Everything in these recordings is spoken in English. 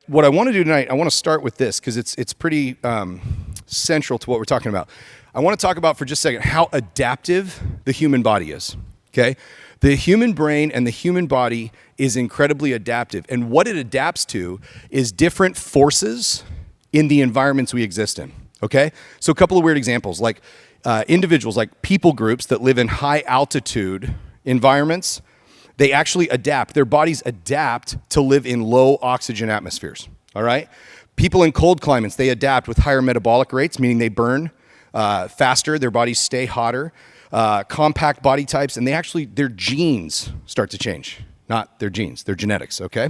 What I want to do tonight, I want to start with this because it's pretty central to what we're talking about. I want to talk about for just a second how adaptive the human body is, okay? The human brain and the human body is incredibly adaptive, and what it adapts to is different forces in the environments we exist in, okay? So a couple of weird examples, like individuals, like people groups that live in high altitude environments, they actually adapt. Their bodies adapt to live in low oxygen atmospheres, all right? People in cold climates, they adapt with higher metabolic rates, meaning they burn faster, their bodies stay hotter, compact body types, and their genes start to change. Not their genes, their genetics, okay?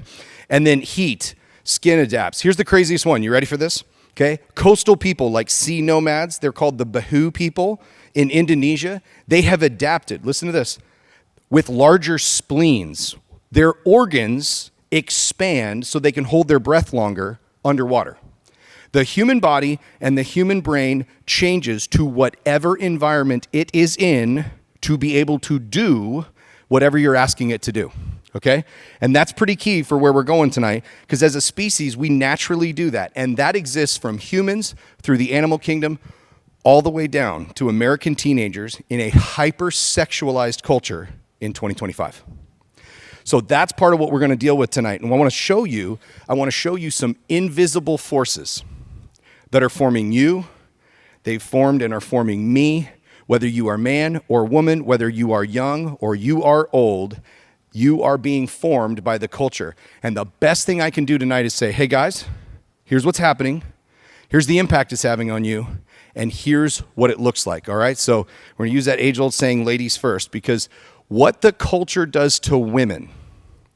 And then heat, skin adapts. Here's the craziest one. You ready for this? Okay? Coastal people like sea nomads, they're called the Bahu people in Indonesia. They have adapted, listen to this, with larger spleens. Their organs expand so they can hold their breath longer underwater. The human body and the human brain changes to whatever environment it is in to be able to do whatever you're asking it to do, okay? And that's pretty key for where we're going tonight, because as a species, we naturally do that. And that exists from humans through the animal kingdom all the way down to American teenagers in a hyper-sexualized culture in 2025. So that's part of what we're going to deal with tonight. And I want to show you some invisible forces that are forming you. They've formed and are forming me. Whether you are man or woman, whether you are young or you are old, you are being formed by the culture. And the best thing I can do tonight is say, hey guys, here's what's happening. Here's the impact it's having on you. And here's what it looks like, all right? So we're going to use that age-old saying, ladies first, because what the culture does to women,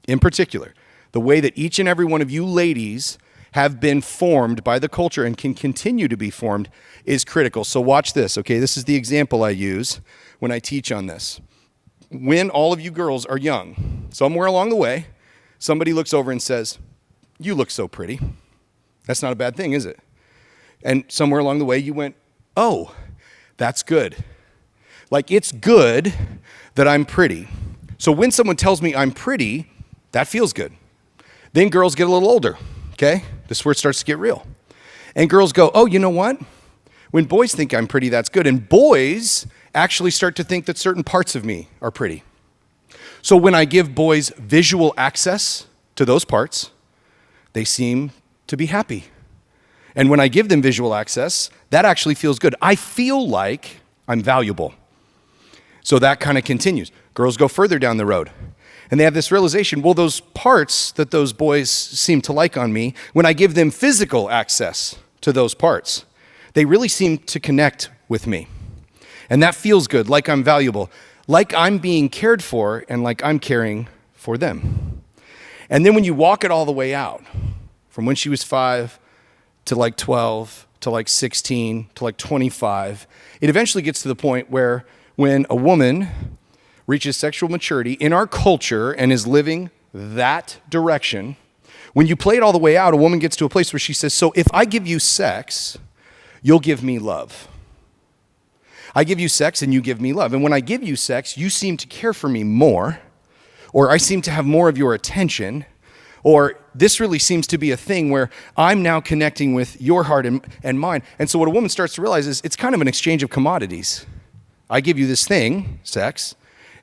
in particular, the way that each and every one of you ladies have been formed by the culture and can continue to be formed is critical. So watch this, okay? This is the example I use when I teach on this. When all of you girls are young, somewhere along the way, somebody looks over and says, you look so pretty. That's not a bad thing, is it? And somewhere along the way you went, oh, that's good. Like, it's good that I'm pretty. So when someone tells me I'm pretty, that feels good. Then girls get a little older, okay? This is where it starts to get real. And girls go, oh, you know what? When boys think I'm pretty, that's good. And boys actually start to think that certain parts of me are pretty. So when I give boys visual access to those parts, they seem to be happy. And when I give them visual access, that actually feels good. I feel like I'm valuable. So that kind of continues. Girls go further down the road, and they have this realization, well, those parts that those boys seem to like on me, when I give them physical access to those parts, they really seem to connect with me. And that feels good, like I'm valuable, like I'm being cared for, and like I'm caring for them. And then when you walk it all the way out, from when she was 5 to like 12 to like 16 to like 25, it eventually gets to the point where when a woman reaches sexual maturity in our culture and is living that direction, when you play it all the way out, a woman gets to a place where she says, so if I give you sex, you'll give me love. I give you sex and you give me love. And when I give you sex, you seem to care for me more, or I seem to have more of your attention, or this really seems to be a thing where I'm now connecting with your heart and mine. And so what a woman starts to realize is it's kind of an exchange of commodities. I give you this thing, sex,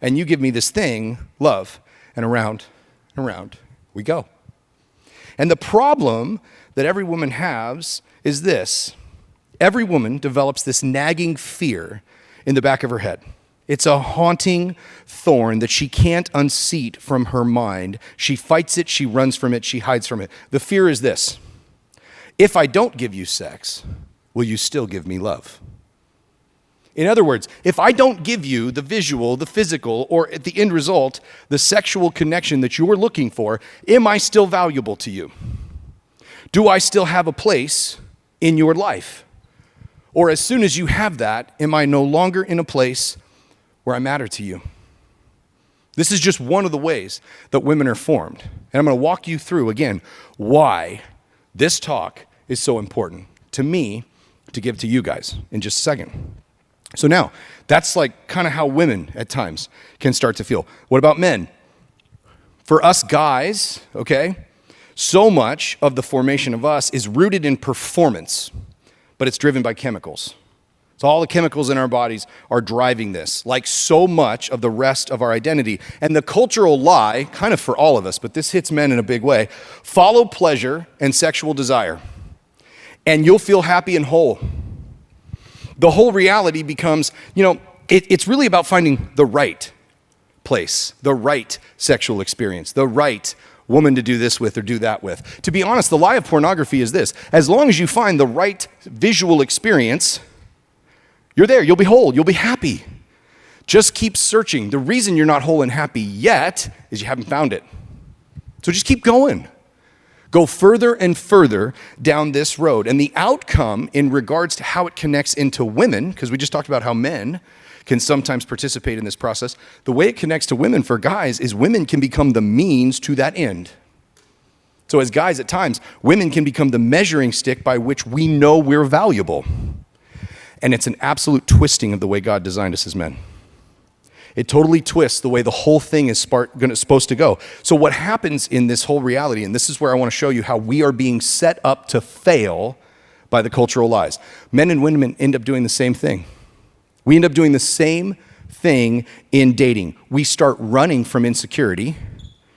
and you give me this thing, love, and around and around we go. And the problem that every woman has is this. Every woman develops this nagging fear in the back of her head. It's a haunting thorn that she can't unseat from her mind. She fights it, she runs from it, she hides from it. The fear is this: if I don't give you sex, will you still give me love? In other words, if I don't give you the visual, the physical, or at the end result, the sexual connection that you're looking for, am I still valuable to you? Do I still have a place in your life? Or as soon as you have that, am I no longer in a place where I matter to you? This is just one of the ways that women are formed. And I'm going to walk you through, again, why this talk is so important to me to give to you guys in just a second. So now, that's like kind of how women at times can start to feel. What about men? For us guys, okay, So much of the formation of us is rooted in performance, but it's driven by chemicals. So all the chemicals in our bodies are driving this, like so much of the rest of our identity. And the cultural lie, kind of for all of us, but this hits men in a big way, follow pleasure and sexual desire, and you'll feel happy and whole. The whole reality becomes, it's really about finding the right place, the right sexual experience, the right woman to do this with or do that with. To be honest, the lie of pornography is this: as long as you find the right visual experience, you're there, you'll be whole, you'll be happy. Just keep searching. The reason you're not whole and happy yet is you haven't found it. So just keep going. Go further and further down this road. And the outcome in regards to how it connects into women, because we just talked about how men can sometimes participate in this process, the way it connects to women for guys is women can become the means to that end. So as guys, at times, women can become the measuring stick by which we know we're valuable. And it's an absolute twisting of the way God designed us as men. It totally twists the way the whole thing is supposed to go. So what happens in this whole reality, and this is where I want to show you how we are being set up to fail by the cultural lies. Men and women end up doing the same thing. We end up doing the same thing in dating. We start running from insecurity,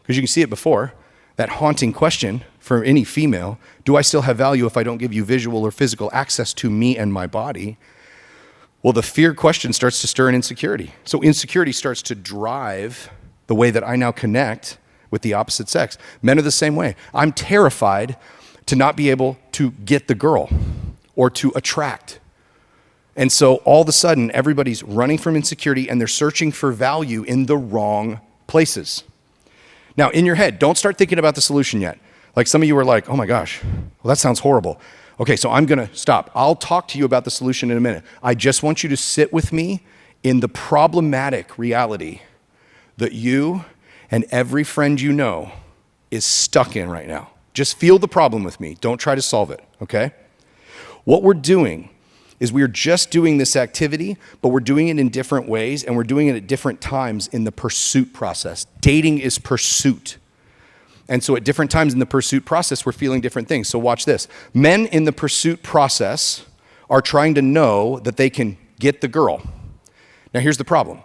because you can see it before, that haunting question for any female: do I still have value if I don't give you visual or physical access to me and my body? Well, the fear question starts to stir in insecurity. So insecurity starts to drive the way that I now connect with the opposite sex. Men are the same way. I'm terrified to not be able to get the girl or to attract. And so all of a sudden, everybody's running from insecurity and they're searching for value in the wrong places. Now, in your head, don't start thinking about the solution yet. Like some of you are like, oh my gosh, well, that sounds horrible. Okay, so I'm gonna stop. I'll talk to you about the solution in a minute. I just want you to sit with me in the problematic reality that you and every friend you know is stuck in right now. Just feel the problem with me. Don't try to solve it, okay? What we're doing is we're just doing this activity, but we're doing it in different ways, and we're doing it at different times in the pursuit process. Dating is pursuit. And so at different times in the pursuit process, we're feeling different things. So watch this. Men in the pursuit process are trying to know that they can get the girl. Now here's the problem.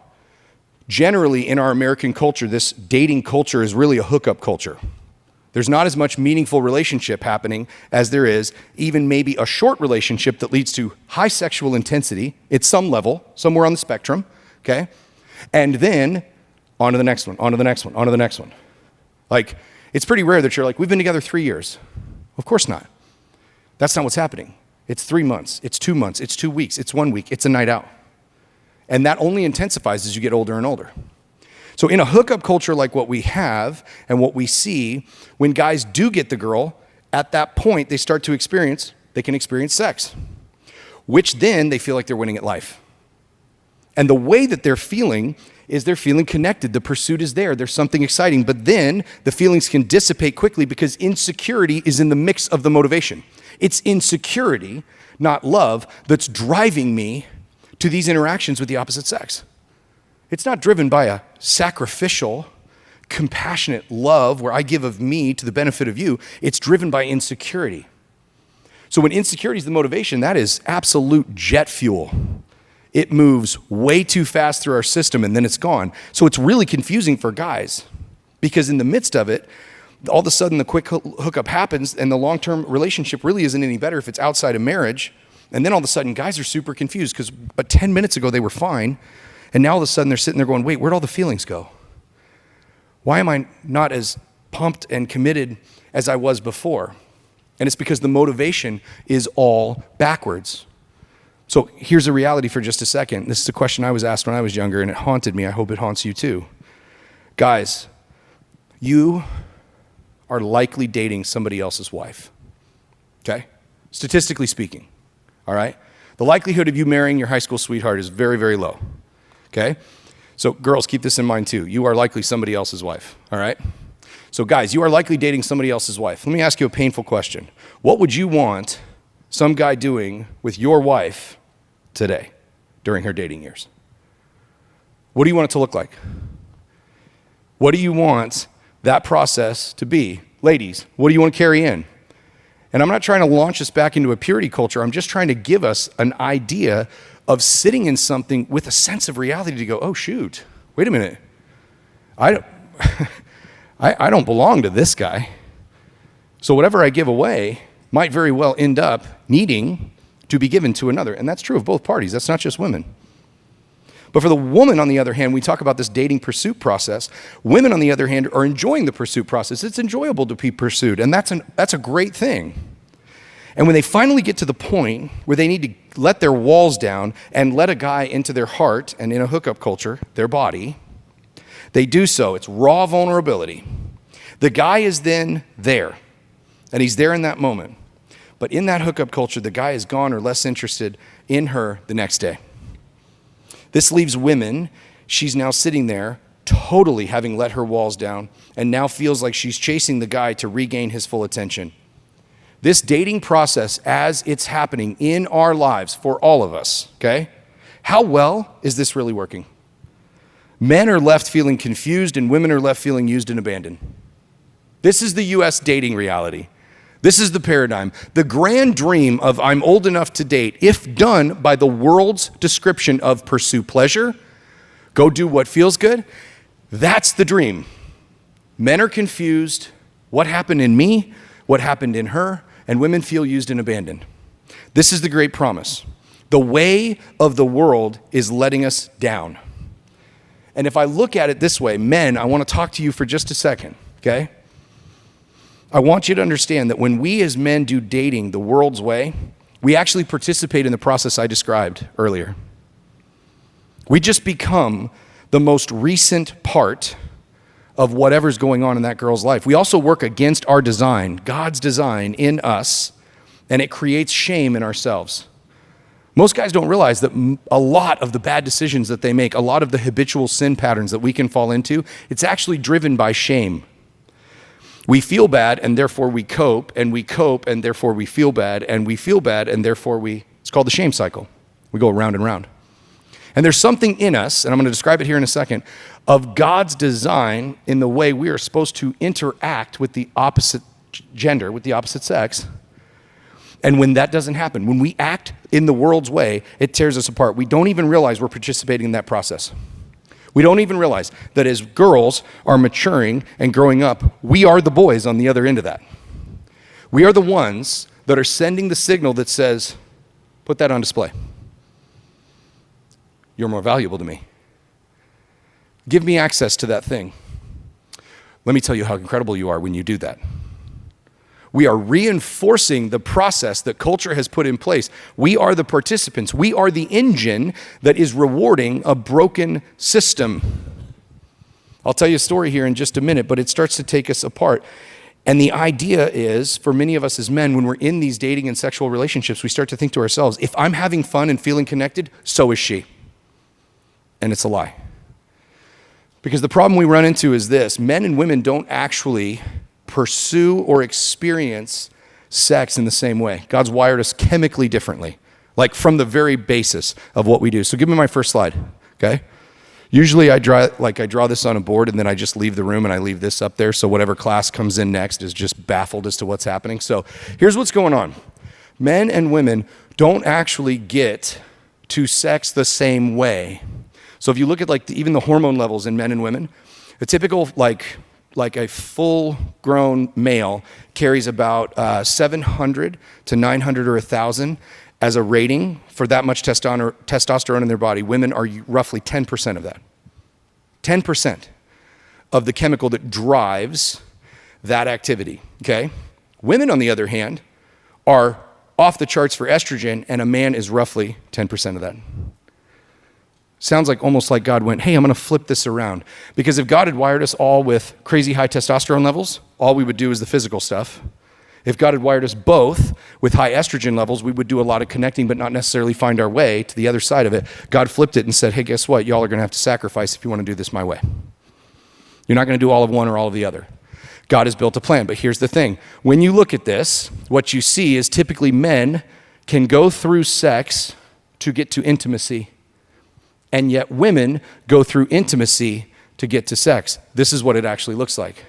Generally in our American culture, this dating culture is really a hookup culture. There's not as much meaningful relationship happening as there is even maybe a short relationship that leads to high sexual intensity at some level, somewhere on the spectrum, okay? And then on to the next one, on to the next one, on to the next one. Like, it's pretty rare that you're like, we've been together 3 years. Of course not. That's not what's happening. It's 3 months, it's 2 months, it's 2 weeks, it's 1 week, it's a night out. And that only intensifies as you get older and older. So in a hookup culture like what we have and what we see, when guys do get the girl, at that point they can experience sex, which then they feel like they're winning at life. And the way that they're feeling is they're feeling connected. The pursuit is there. There's something exciting. But then the feelings can dissipate quickly because insecurity is in the mix of the motivation. It's insecurity, not love, that's driving me to these interactions with the opposite sex. It's not driven by a sacrificial, compassionate love where I give of me to the benefit of you. It's driven by insecurity. So when insecurity is the motivation, that is absolute jet fuel. It moves way too fast through our system and then it's gone. So it's really confusing for guys because in the midst of it, all of a sudden the quick hookup happens and the long-term relationship really isn't any better if it's outside of marriage. And then all of a sudden guys are super confused because but 10 minutes ago they were fine. And now all of a sudden they're sitting there going, wait, where'd all the feelings go? Why am I not as pumped and committed as I was before? And it's because the motivation is all backwards. So here's a reality for just a second. This is a question I was asked when I was younger, and it haunted me. I hope it haunts you too. Guys, you are likely dating somebody else's wife, okay? Statistically speaking, all right? The likelihood of you marrying your high school sweetheart is very, very low, okay? So girls, keep this in mind too. You are likely somebody else's wife, all right? So guys, you are likely dating somebody else's wife. Let me ask you a painful question. What would you want some guy doing with your wife today during her dating years? What do you want it to look like? What do you want that process to be ladies, what do you want to carry in? And I'm not trying to launch us back into a purity culture. I'm just trying to give us an idea of sitting in something with a sense of reality to go, oh, shoot, wait a minute. I don't belong to this guy. So whatever I give away might very well end up needing to be given to another. And that's true of both parties. That's not just women. But for the woman, on the other hand, we talk about this dating pursuit process. Women, on the other hand, are enjoying the pursuit process. It's enjoyable to be pursued, and that's a great thing. And when they finally get to the point where they need to let their walls down and let a guy into their heart, and in a hookup culture, their body, they do so. It's raw vulnerability. The guy is then there, and he's there in that moment. But in that hookup culture, the guy is gone or less interested in her the next day. This leaves women. She's now sitting there, totally having let her walls down, and now feels like she's chasing the guy to regain his full attention. This dating process, as it's happening in our lives for all of us, okay? How well is this really working? Men are left feeling confused, and women are left feeling used and abandoned. This is the U.S. dating reality. This is the paradigm. The grand dream of I'm old enough to date, if done by the world's description of pursue pleasure, go do what feels good, that's the dream. Men are confused. What happened in me? What happened in her? And women feel used and abandoned. This is the great promise. The way of the world is letting us down. And if I look at it this way, men, I want to talk to you for just a second, okay? I want you to understand that when we as men do dating the world's way, we actually participate in the process I described earlier. We just become the most recent part of whatever's going on in that girl's life. We also work against our design, God's design in us, and it creates shame in ourselves. Most guys don't realize that a lot of the bad decisions that they make, a lot of the habitual sin patterns that we can fall into, it's actually driven by shame. We feel bad, and therefore we cope, and therefore we feel bad, and we feel bad, and therefore it's called the shame cycle. We go around and around. And there's something in us, and I'm going to describe it here in a second, of God's design in the way we are supposed to interact with the opposite gender, with the opposite sex. And when that doesn't happen, when we act in the world's way, it tears us apart. We don't even realize we're participating in that process. We don't even realize that as girls are maturing and growing up, we are the boys on the other end of that. We are the ones that are sending the signal that says, put that on display. You're more valuable to me. Give me access to that thing. Let me tell you how incredible you are when you do that. We are reinforcing the process that culture has put in place. We are the participants. We are the engine that is rewarding a broken system. I'll tell you a story here in just a minute, but it starts to take us apart. And the idea is, for many of us as men, when we're in these dating and sexual relationships, we start to think to ourselves, if I'm having fun and feeling connected, so is she. And it's a lie. Because the problem we run into is this: men and women don't actually pursue or experience sex in the same way. God's wired us chemically differently, like from the very basis of what we do. So give me my first slide, okay? Usually I draw this on a board and then I just leave the room and I leave this up there so whatever class comes in next is just baffled as to what's happening. So here's what's going on. Men and women don't actually get to sex the same way. So if you look at even the hormone levels in men and women, a typical like a full-grown male carries about 700 to 900 or 1,000 as a rating for that much testosterone in their body. Women are roughly 10% of that. 10% of the chemical that drives that activity, okay? Women, on the other hand, are off the charts for estrogen, and a man is roughly 10% of that. Sounds like almost like God went, hey, I'm going to flip this around. Because if God had wired us all with crazy high testosterone levels, all we would do is the physical stuff. If God had wired us both with high estrogen levels, we would do a lot of connecting, but not necessarily find our way to the other side of it. God flipped it and said, hey, guess what? Y'all are going to have to sacrifice if you want to do this my way. You're not going to do all of one or all of the other. God has built a plan. But here's the thing. When you look at this, what you see is typically men can go through sex to get to intimacy, and yet women go through intimacy to get to sex. This is what it actually looks like.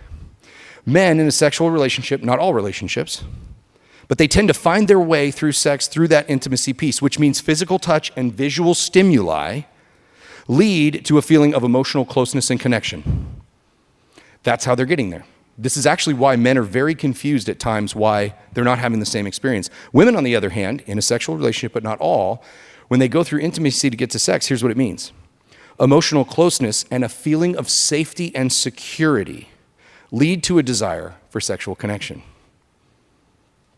Men in a sexual relationship, not all relationships, but they tend to find their way through sex through that intimacy piece, which means physical touch and visual stimuli lead to a feeling of emotional closeness and connection. That's how they're getting there. This is actually why men are very confused at times why they're not having the same experience. Women, on the other hand, in a sexual relationship, but not all, when they go through intimacy to get to sex, here's what it means. Emotional closeness and a feeling of safety and security lead to a desire for sexual connection.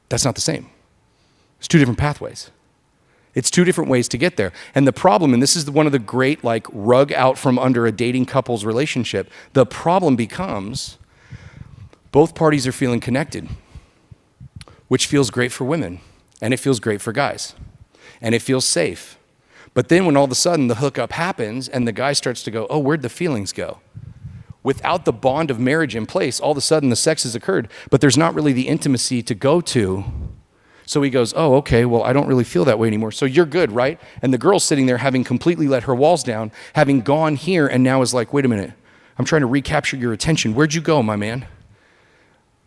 That's not the same. It's two different pathways. It's two different ways to get there. And the problem, and this is one of the great rug out from under a dating couple's relationship, the problem becomes both parties are feeling connected, which feels great for women, and it feels great for guys, and it feels safe. But then when all of a sudden the hookup happens and the guy starts to go, oh, where'd the feelings go? Without the bond of marriage in place, all of a sudden the sex has occurred, but there's not really the intimacy to go to. So he goes, oh, okay, well, I don't really feel that way anymore. So you're good, right? And the girl's sitting there having completely let her walls down, having gone here, and now is like, wait a minute, I'm trying to recapture your attention. Where'd you go, my man?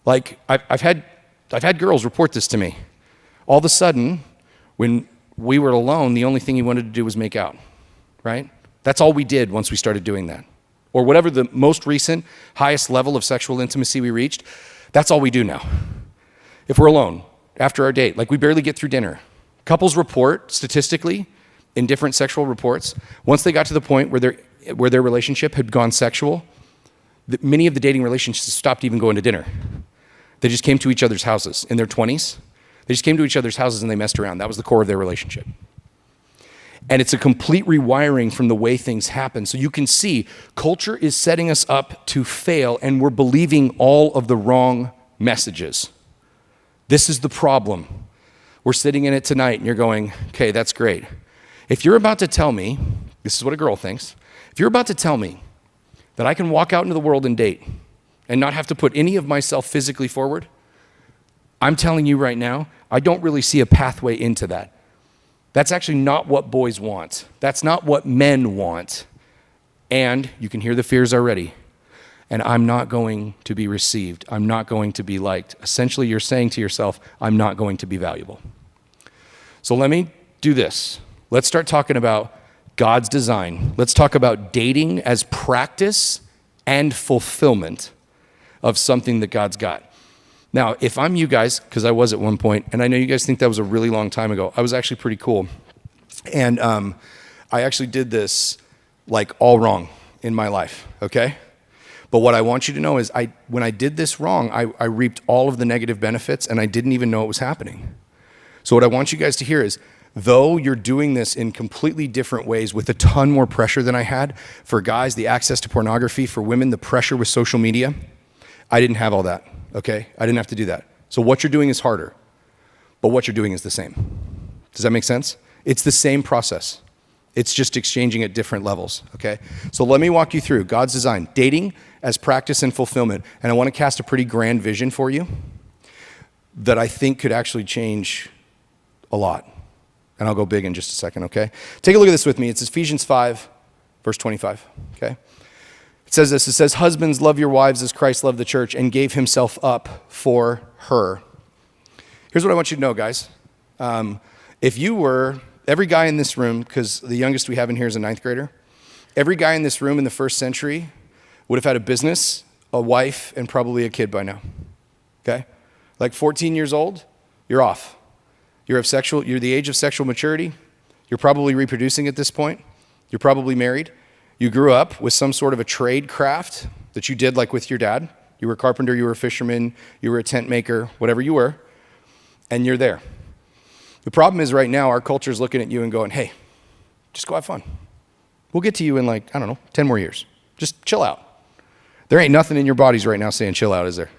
I've had girls report this to me. All of a sudden, when we were alone, the only thing he wanted to do was make out, right? That's all we did once we started doing that. Or whatever the most recent, highest level of sexual intimacy we reached, that's all we do now. If we're alone, after our date, we barely get through dinner. Couples report, statistically, in different sexual reports, once they got to the point where their relationship had gone sexual, many of the dating relationships stopped even going to dinner. They just came to each other's houses in their 20s. They just came to each other's houses and they messed around. That was the core of their relationship. And it's a complete rewiring from the way things happen. So you can see culture is setting us up to fail, and we're believing all of the wrong messages. This is the problem. We're sitting in it tonight and you're going, okay, that's great. If you're about to tell me, this is what a girl thinks, if you're about to tell me that I can walk out into the world and date and not have to put any of myself physically forward, I'm telling you right now, I don't really see a pathway into that. That's actually not what boys want. That's not what men want. And you can hear the fears already. And I'm not going to be received. I'm not going to be liked. Essentially, you're saying to yourself, I'm not going to be valuable. So let me do this. Let's start talking about God's design. Let's talk about dating as practice and fulfillment of something that God's got. Now, if I'm you guys, because I was at one point, and I know you guys think that was a really long time ago, I was actually pretty cool. And I actually did this all wrong in my life, okay? But what I want you to know is when I did this wrong, I reaped all of the negative benefits and I didn't even know it was happening. So what I want you guys to hear is, though you're doing this in completely different ways with a ton more pressure than I had, for guys, the access to pornography, for women, the pressure with social media, I didn't have all that, okay? I didn't have to do that. So what you're doing is harder, but what you're doing is the same. Does that make sense? It's the same process. It's just exchanging at different levels, okay? So let me walk you through God's design, dating as practice and fulfillment. And I want to cast a pretty grand vision for you that I think could actually change a lot. And I'll go big in just a second, okay? Take a look at this with me. It's Ephesians 5, verse 25, okay? It says this, it says, husbands, love your wives as Christ loved the church and gave himself up for her. Here's what I want you to know, guys. If you were, every guy in this room, because the youngest we have in here is a 9th grader, every guy in this room in the first century would have had a business, a wife, and probably a kid by now, okay? 14 years old, you're off. You're the age of sexual maturity. You're probably reproducing at this point. You're probably married. You grew up with some sort of a trade craft that you did with your dad. You were a carpenter, you were a fisherman, you were a tent maker, whatever you were, and you're there. The problem is right now our culture is looking at you and going, hey, just go have fun. We'll get to you in 10 more years. Just chill out. There ain't nothing in your bodies right now saying chill out, is there?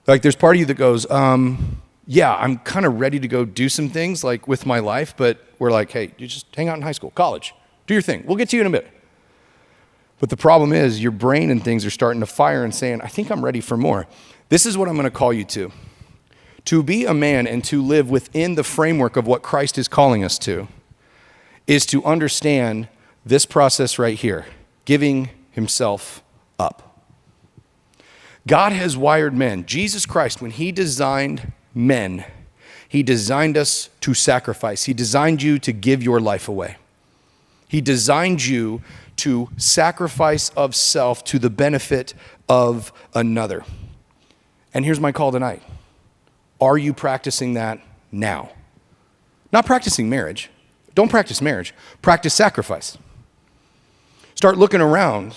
There's part of you that goes, yeah, I'm kind of ready to go do some things with my life, but we're hey, you just hang out in high school, college, do your thing. We'll get to you in a bit. But the problem is your brain and things are starting to fire and saying, I think I'm ready for more. This is what I'm going to call you to. To be a man and to live within the framework of what Christ is calling us to is to understand this process right here, giving himself up. God has wired men. Jesus Christ, when he designed men, he designed us to sacrifice. He designed you to give your life away. He designed you to sacrifice of self to the benefit of another. And here's my call tonight. Are you practicing that now? Not practicing marriage. Don't practice marriage. Practice sacrifice. Start looking around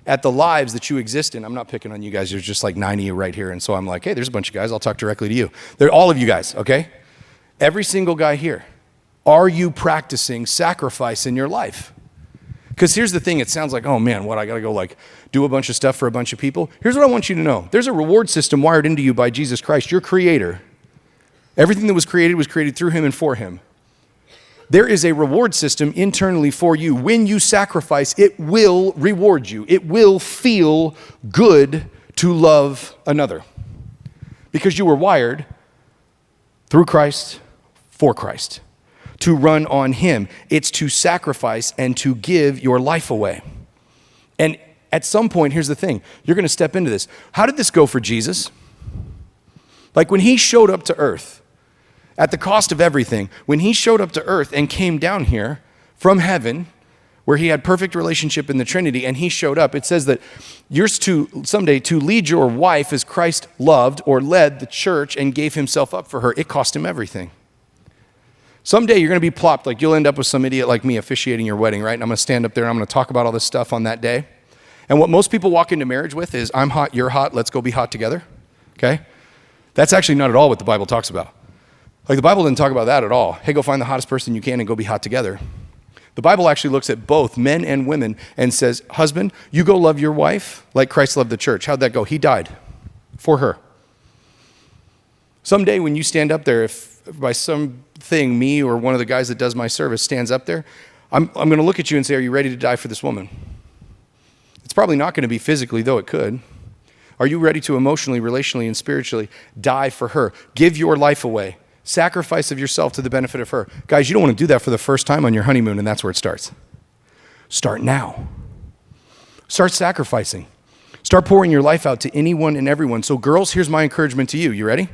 at the lives that you exist in. I'm not picking on you guys. There's just like 90 of you right here. And so I'm like, hey, there's a bunch of guys. I'll talk directly to you. They're all of you guys, okay? Every single guy here. Are you practicing sacrifice in your life? Because here's the thing. It sounds like, oh man, what, I got to go like do a bunch of stuff for a bunch of people. Here's what I want you to know. There's a reward system wired into you by Jesus Christ, your creator. Everything that was created through him and for him. There is a reward system internally for you. When you sacrifice, it will reward you. It will feel good to love another. Because you were wired through Christ, for Christ, to run on him. It's to sacrifice and to give your life away. And at some point, here's the thing. You're going to step into this. How did this go for Jesus? Like when he showed up to earth, at the cost of everything, when he showed up to earth and came down here from heaven, where he had perfect relationship in the Trinity, and he showed up, it says that you're to someday to lead your wife as Christ loved or led the church and gave himself up for her. It cost him everything. Someday you're going to be plopped, like you'll end up with some idiot like me officiating your wedding, right? And I'm going to stand up there and I'm going to talk about all this stuff on that day. And what most people walk into marriage with is, I'm hot, you're hot, let's go be hot together, okay? That's actually not at all what the Bible talks about. Like the Bible didn't talk about that at all. Hey, go find the hottest person you can and go be hot together. The Bible actually looks at both men and women and says, husband, you go love your wife like Christ loved the church. How'd that go? He died for her. Someday when you stand up there, if by something me or one of the guys that does my service stands up there, I'm going to look at you and say, are you ready to die for this woman? It's probably not going to be physically, though it could. Are you ready to emotionally, relationally, and spiritually die for her? Give your life away. Sacrifice of yourself to the benefit of her. Guys, you don't want to do that for the first time on your honeymoon, and that's where it starts. Start now. Start sacrificing. Start pouring your life out to anyone and everyone. So girls, here's my encouragement to you. You ready?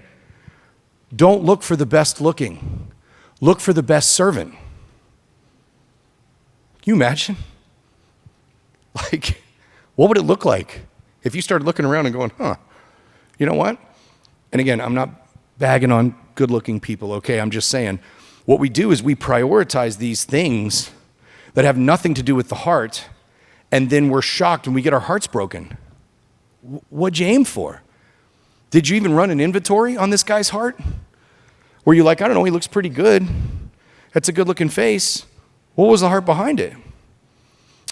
Don't look for the best looking. Look for the best servant. Can you imagine? Like, what would it look like if you started looking around and going, you know what? And again, I'm not bagging on good-looking people, okay? I'm just saying, what we do is we prioritize these things that have nothing to do with the heart, and then we're shocked when we get our hearts broken. What'd you aim for? Did you even run an inventory on this guy's heart? Were you like, I don't know, he looks pretty good. That's a good-looking face. What was the heart behind it?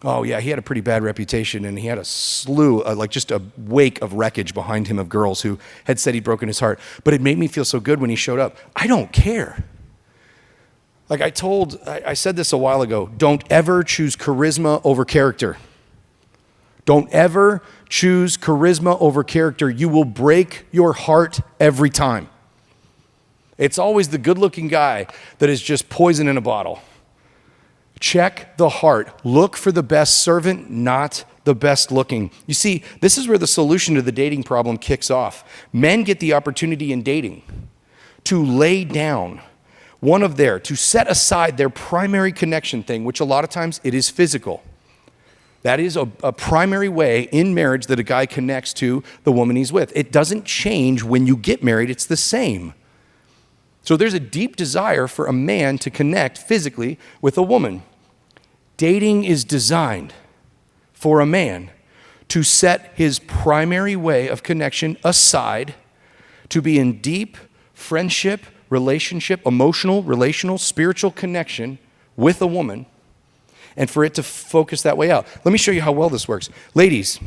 Oh, yeah, he had a pretty bad reputation, and he had a slew, like just a wake of wreckage behind him of girls who had said he'd broken his heart. But it made me feel so good when he showed up. I don't care. Like I said this a while ago, don't ever choose charisma over character. Don't ever choose charisma over character. You will break your heart every time. It's always the good-looking guy that is just poison in a bottle. Check the heart. Look for the best servant, not the best looking. You see, this is where the solution to the dating problem kicks off. Men get the opportunity in dating to lay down to set aside their primary connection thing, which a lot of times it is physical. That is a primary way in marriage that a guy connects to the woman he's with. It doesn't change when you get married. It's the same. So there's a deep desire for a man to connect physically with a woman. Dating is designed for a man to set his primary way of connection aside, to be in deep friendship, relationship, emotional, relational, spiritual connection with a woman, and for it to focus that way out. Let me show you how well this works. Ladies,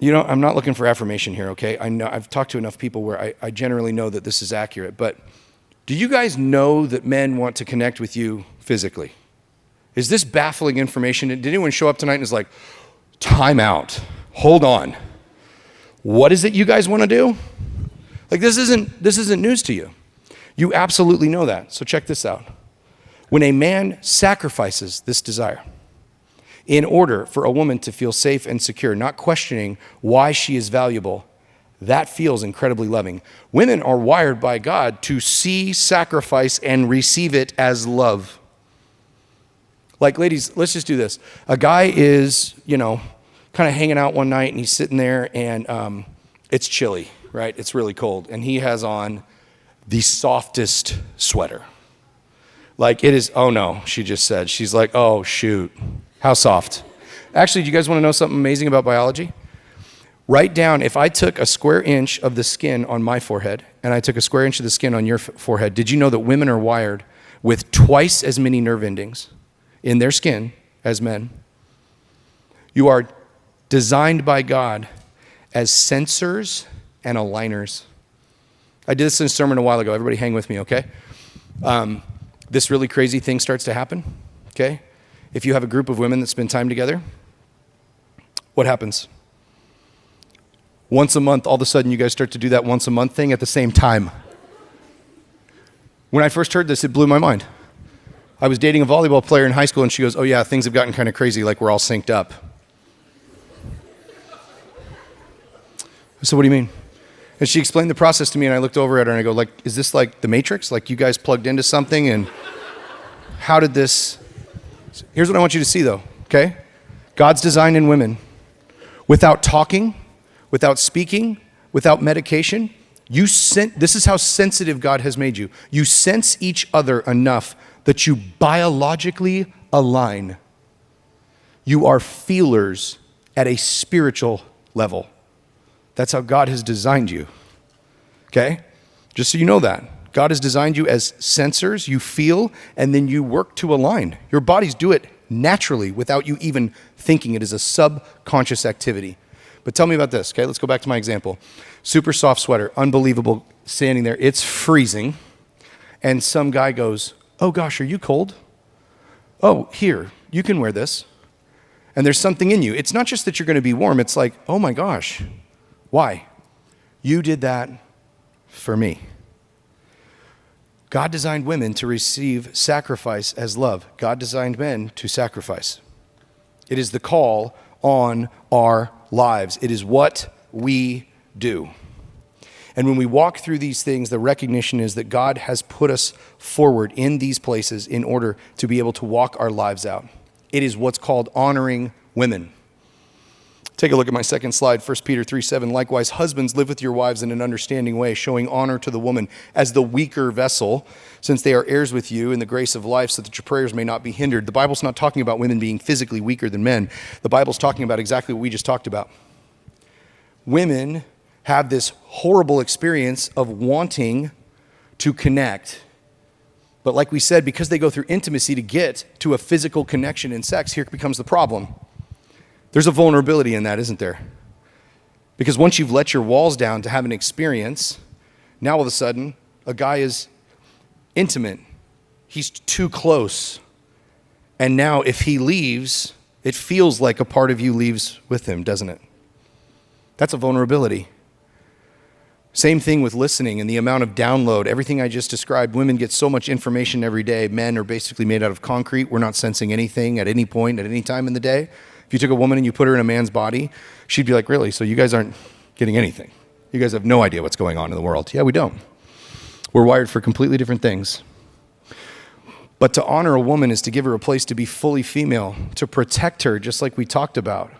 you know, I'm not looking for affirmation here, okay? I know I've talked to enough people where I generally know that this is accurate, but do you guys know that men want to connect with you physically? Is this baffling information? Did anyone show up tonight and is like, time out, hold on. What is it you guys want to do? Like this isn't news to you. You absolutely know that. So check this out. When a man sacrifices this desire, in order for a woman to feel safe and secure, not questioning why she is valuable. That feels incredibly loving. Women are wired by God to see sacrifice and receive it as love. Like, ladies, let's just do this. A guy is, kind of hanging out one night, and he's sitting there, and it's chilly, right? It's really cold. And he has on the softest sweater. Like, it is, oh no, she just said. She's like, oh shoot, how soft. Actually, do you guys want to know something amazing about biology? Write down, if I took a square inch of the skin on my forehead and I took a square inch of the skin on your forehead, did you know that women are wired with twice as many nerve endings in their skin as men? You are designed by God as sensors and aligners. I did this in a sermon a while ago. Everybody hang with me, okay? This really crazy thing starts to happen, okay? If you have a group of women that spend time together, what happens? Once a month, all of a sudden, you guys start to do that once a month thing at the same time. When I first heard this, it blew my mind. I was dating a volleyball player in high school, and she goes, oh yeah, things have gotten kind of crazy, like we're all synced up. So what do you mean? And she explained the process to me, and I looked over at her, and I go, like, is this like the Matrix? Like you guys plugged into something, and how did this... Here's what I want you to see, though, okay? God's design in women. Without talking, without speaking, without medication, this is how sensitive God has made you. You sense each other enough that you biologically align. You are feelers at a spiritual level. That's how God has designed you, okay? Just so you know that. God has designed you as sensors. You feel, and then you work to align. Your bodies do it naturally without you even thinking. It is a subconscious activity. But tell me about this, okay? Let's go back to my example. Super soft sweater, unbelievable, standing there. It's freezing. And some guy goes, oh gosh, are you cold? Oh, here, you can wear this. And there's something in you. It's not just that you're going to be warm. It's like, oh my gosh, why? You did that for me. God designed women to receive sacrifice as love. God designed men to sacrifice. It is the call on our lives. It is what we do. And when we walk through these things, the recognition is that God has put us forward in these places in order to be able to walk our lives out. It is what's called honoring women. Take a look at my second slide, 1 Peter 3:7. Likewise, husbands, live with your wives in an understanding way, showing honor to the woman as the weaker vessel, since they are heirs with you in the grace of life, so that your prayers may not be hindered. The Bible's not talking about women being physically weaker than men. The Bible's talking about exactly what we just talked about. Women have this horrible experience of wanting to connect. But like we said, because they go through intimacy to get to a physical connection in sex, here becomes the problem. There's a vulnerability in that, isn't there? Because once you've let your walls down to have an experience, now all of a sudden, a guy is intimate. He's too close. And now if he leaves, it feels like a part of you leaves with him, doesn't it? That's a vulnerability. Same thing with listening and the amount of download. Everything I just described, women get so much information every day. Men are basically made out of concrete. We're not sensing anything at any point, at any time in the day. If you took a woman and you put her in a man's body, she'd be like, really? So you guys aren't getting anything? You guys have no idea what's going on in the world. Yeah, we don't. We're wired for completely different things. But to honor a woman is to give her a place to be fully female, to protect her, just like we talked about.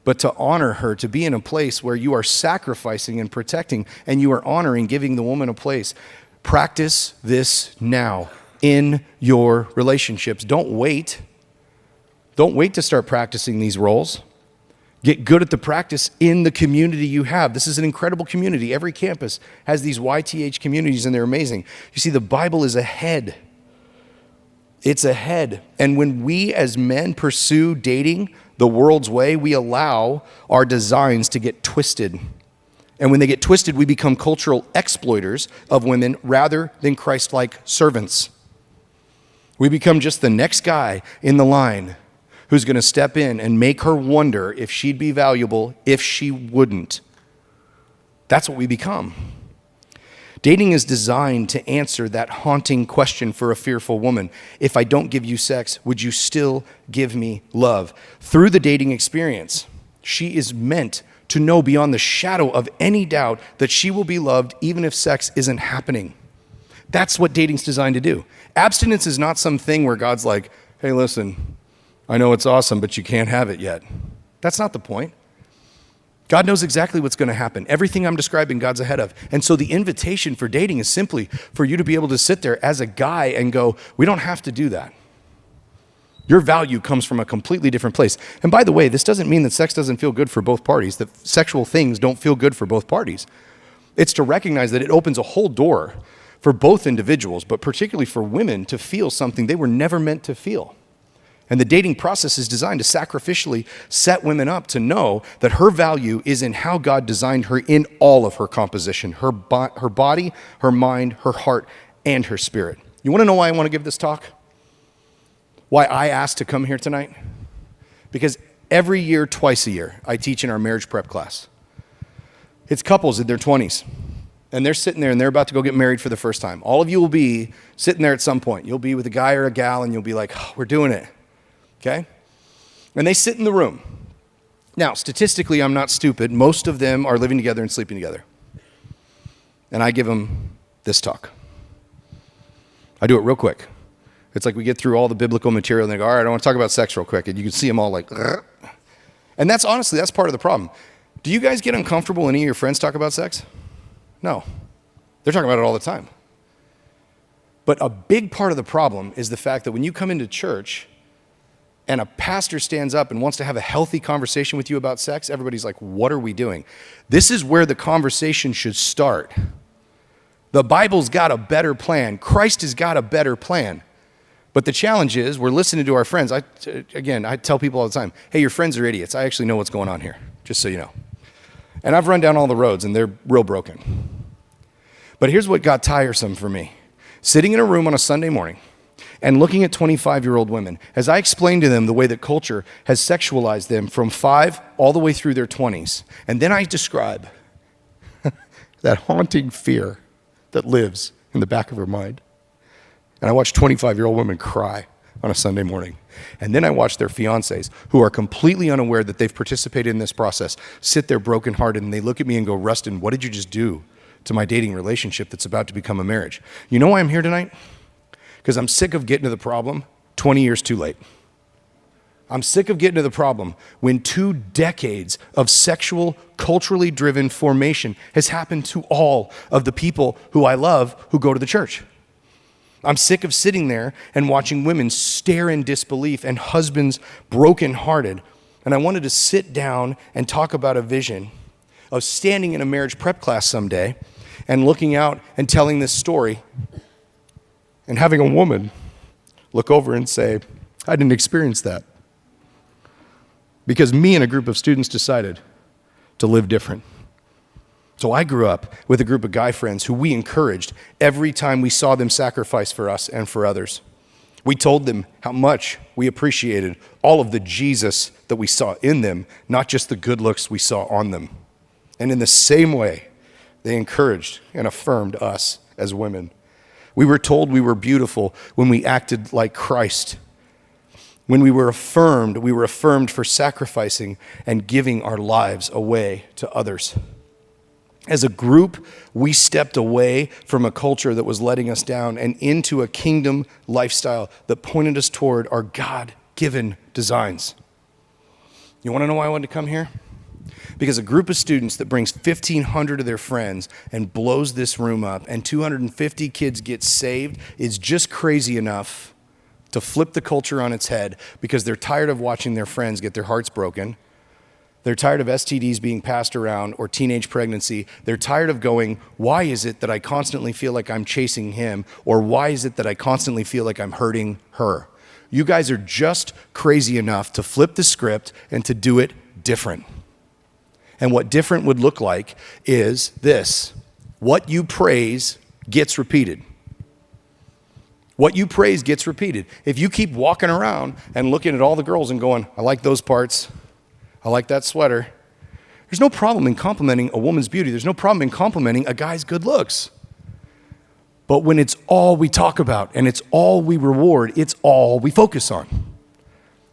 But to honor her, to be in a place where you are sacrificing and protecting, and you are honoring, giving the woman a place. Practice this now in your relationships. Don't wait. Don't wait to start practicing these roles. Get good at the practice in the community you have. This is an incredible community. Every campus has these YTH communities, and they're amazing. You see, the Bible is ahead. It's ahead. And when we as men pursue dating the world's way, we allow our designs to get twisted. And when they get twisted, we become cultural exploiters of women rather than Christ-like servants. We become just the next guy in the line who's going to step in and make her wonder if she'd be valuable if she wouldn't. That's what we become. Dating is designed to answer that haunting question for a fearful woman. If I don't give you sex, would you still give me love? Through the dating experience, she is meant to know beyond the shadow of any doubt that she will be loved even if sex isn't happening. That's what dating's designed to do. Abstinence is not something where God's like, hey, listen, I know it's awesome, but you can't have it yet. That's not the point. God knows exactly what's going to happen. Everything I'm describing, God's ahead of. And so the invitation for dating is simply for you to be able to sit there as a guy and go, we don't have to do that. Your value comes from a completely different place. And by the way, this doesn't mean that sex doesn't feel good for both parties, that sexual things don't feel good for both parties. It's to recognize that it opens a whole door for both individuals, but particularly for women to feel something they were never meant to feel. And the dating process is designed to sacrificially set women up to know that her value is in how God designed her in all of her composition, her body, her mind, her heart, and her spirit. You want to know why I want to give this talk? Why I asked to come here tonight? Because every year, twice a year, I teach in our marriage prep class. It's couples in their 20s, and they're sitting there and they're about to go get married for the first time. All of you will be sitting there at some point. You'll be with a guy or a gal, and you'll be like, oh, we're doing it. Okay? And they sit in the room. Now, statistically, I'm not stupid. Most of them are living together and sleeping together. And I give them this talk. I do it real quick. It's like we get through all the biblical material and they go, all right, I want to talk about sex real quick. And you can see them all like, Rrr. And that's honestly, that's part of the problem. Do you guys get uncomfortable when any of your friends talk about sex? No. They're talking about it all the time. But a big part of the problem is the fact that when you come into church and a pastor stands up and wants to have a healthy conversation with you about sex, everybody's like, what are we doing? This is where the conversation should start. The Bible's got a better plan. Christ has got a better plan. But the challenge is we're listening to our friends. I tell people all the time, hey, your friends are idiots. I actually know what's going on here, just so you know. And I've run down all the roads, and they're real broken. But here's what got tiresome for me. Sitting in a room on a Sunday morning and looking at 25-year-old women, as I explained to them the way that culture has sexualized them from 5 all the way through their 20s, and then I describe that haunting fear that lives in the back of her mind. And I watch 25-year-old women cry on a Sunday morning. And then I watch their fiancés, who are completely unaware that they've participated in this process, sit there brokenhearted, and they look at me and go, Rustin, what did you just do to my dating relationship that's about to become a marriage? You know why I'm here tonight? Because I'm sick of getting to the problem 20 years too late. I'm sick of getting to the problem when 2 decades of sexual, culturally driven formation has happened to all of the people who I love who go to the church. I'm sick of sitting there and watching women stare in disbelief and husbands brokenhearted. And I wanted to sit down and talk about a vision of standing in a marriage prep class someday and looking out and telling this story and having a woman look over and say, I didn't experience that. Because me and a group of students decided to live different. So I grew up with a group of guy friends who we encouraged every time we saw them sacrifice for us and for others. We told them how much we appreciated all of the Jesus that we saw in them, not just the good looks we saw on them. And in the same way, they encouraged and affirmed us as women. We were told we were beautiful when we acted like Christ. When we were affirmed for sacrificing and giving our lives away to others. As a group, we stepped away from a culture that was letting us down and into a kingdom lifestyle that pointed us toward our God-given designs. You want to know why I wanted to come here? Because a group of students that brings 1,500 of their friends and blows this room up and 250 kids get saved is just crazy enough to flip the culture on its head because they're tired of watching their friends get their hearts broken. They're tired of STDs being passed around or teenage pregnancy. They're tired of going, why is it that I constantly feel like I'm chasing him? Or why is it that I constantly feel like I'm hurting her? You guys are just crazy enough to flip the script and to do it different. And what different would look like is this. What you praise gets repeated. What you praise gets repeated. If you keep walking around and looking at all the girls and going, I like those parts. I like that sweater. There's no problem in complimenting a woman's beauty. There's no problem in complimenting a guy's good looks. But when it's all we talk about and it's all we reward, it's all we focus on.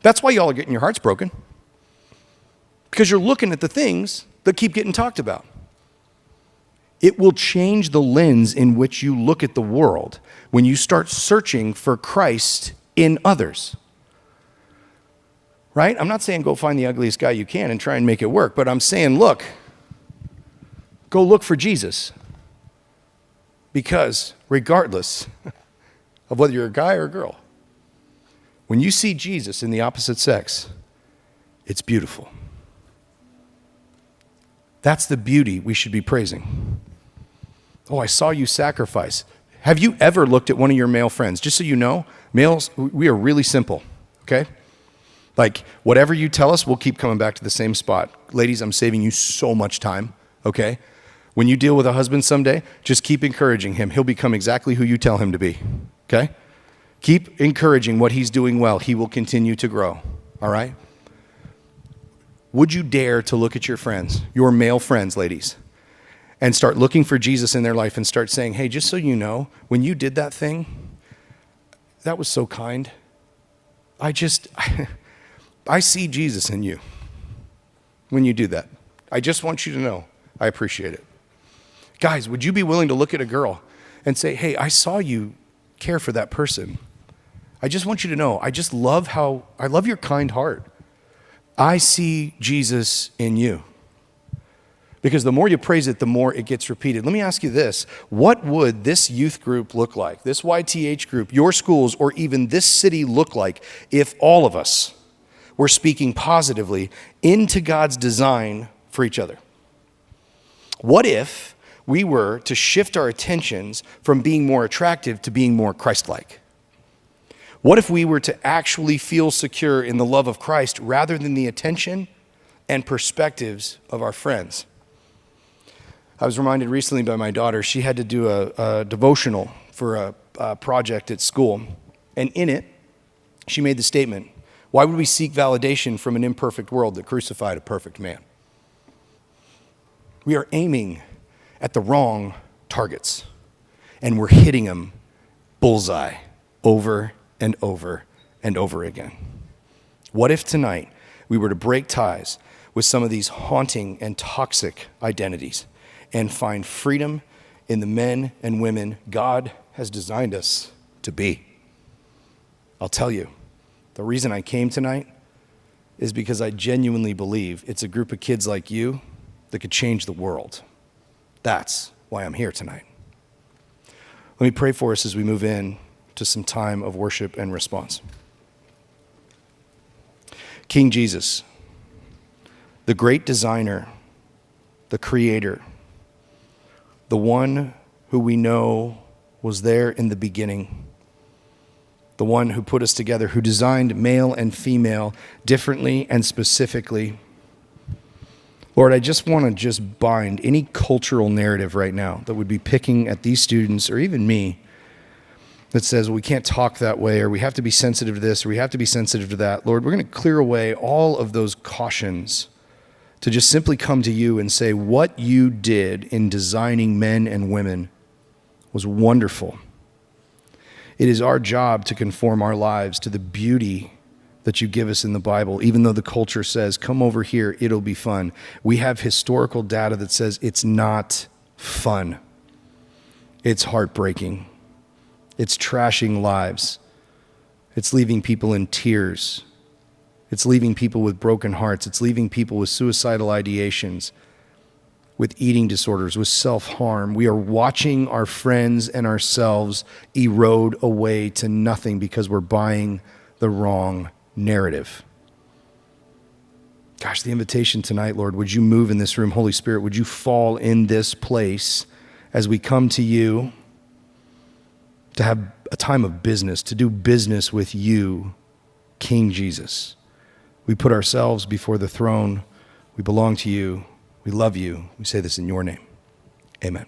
That's why y'all are getting your hearts broken. Because you're looking at the things that keep getting talked about. It will change the lens in which you look at the world when you start searching for Christ in others. Right? I'm not saying go find the ugliest guy you can and try and make it work, but I'm saying, look, go look for Jesus. Because regardless of whether you're a guy or a girl, when you see Jesus in the opposite sex, it's beautiful. That's the beauty we should be praising. Oh, I saw you sacrifice. Have you ever looked at one of your male friends? Just so you know, males, we are really simple, okay? Like, whatever you tell us, we'll keep coming back to the same spot. Ladies, I'm saving you so much time, okay? When you deal with a husband someday, just keep encouraging him. He'll become exactly who you tell him to be, okay? Keep encouraging what he's doing well. He will continue to grow, all right? Would you dare to look at your friends, your male friends, ladies, and start looking for Jesus in their life and start saying, hey, just so you know, when you did that thing, that was so kind. I see Jesus in you when you do that. I just want you to know I appreciate it. Guys, would you be willing to look at a girl and say, hey, I saw you care for that person. I just want you to know, I love your kind heart. I see Jesus in you. Because the more you praise it, the more it gets repeated. Let me ask you this. What would this youth group look like, this YTH group, your schools, or even this city look like if all of us were speaking positively into God's design for each other? What if we were to shift our attentions from being more attractive to being more Christ-like? What if we were to actually feel secure in the love of Christ rather than the attention and perspectives of our friends? I was reminded recently by my daughter, she had to do a devotional for a project at school. And in it, she made the statement, why would we seek validation from an imperfect world that crucified a perfect man? We are aiming at the wrong targets, and we're hitting them bullseye over and over and over again. What if tonight we were to break ties with some of these haunting and toxic identities and find freedom in the men and women God has designed us to be? I'll tell you, the reason I came tonight is because I genuinely believe it's a group of kids like you that could change the world. That's why I'm here tonight. Let me pray for us as we move in to some time of worship and response. King Jesus, the great designer, the creator, the one who we know was there in the beginning, the one who put us together, who designed male and female differently and specifically. Lord, I just want to bind any cultural narrative right now that would be picking at these students or even me that says, well, we can't talk that way, or we have to be sensitive to this, or we have to be sensitive to that. Lord, we're going to clear away all of those cautions to just simply come to you and say, what you did in designing men and women was wonderful. It is our job to conform our lives to the beauty that you give us in the Bible, even though the culture says, come over here, it'll be fun. We have historical data that says it's not fun. It's heartbreaking. It's trashing lives. It's leaving people in tears. It's leaving people with broken hearts. It's leaving people with suicidal ideations, with eating disorders, with self-harm. We are watching our friends and ourselves erode away to nothing because we're buying the wrong narrative. Gosh, the invitation tonight, Lord, would you move in this room? Holy Spirit, would you fall in this place as we come to you to have a time of business, to do business with you, King Jesus. We put ourselves before the throne. We belong to you. We love you. We say this in your name. Amen.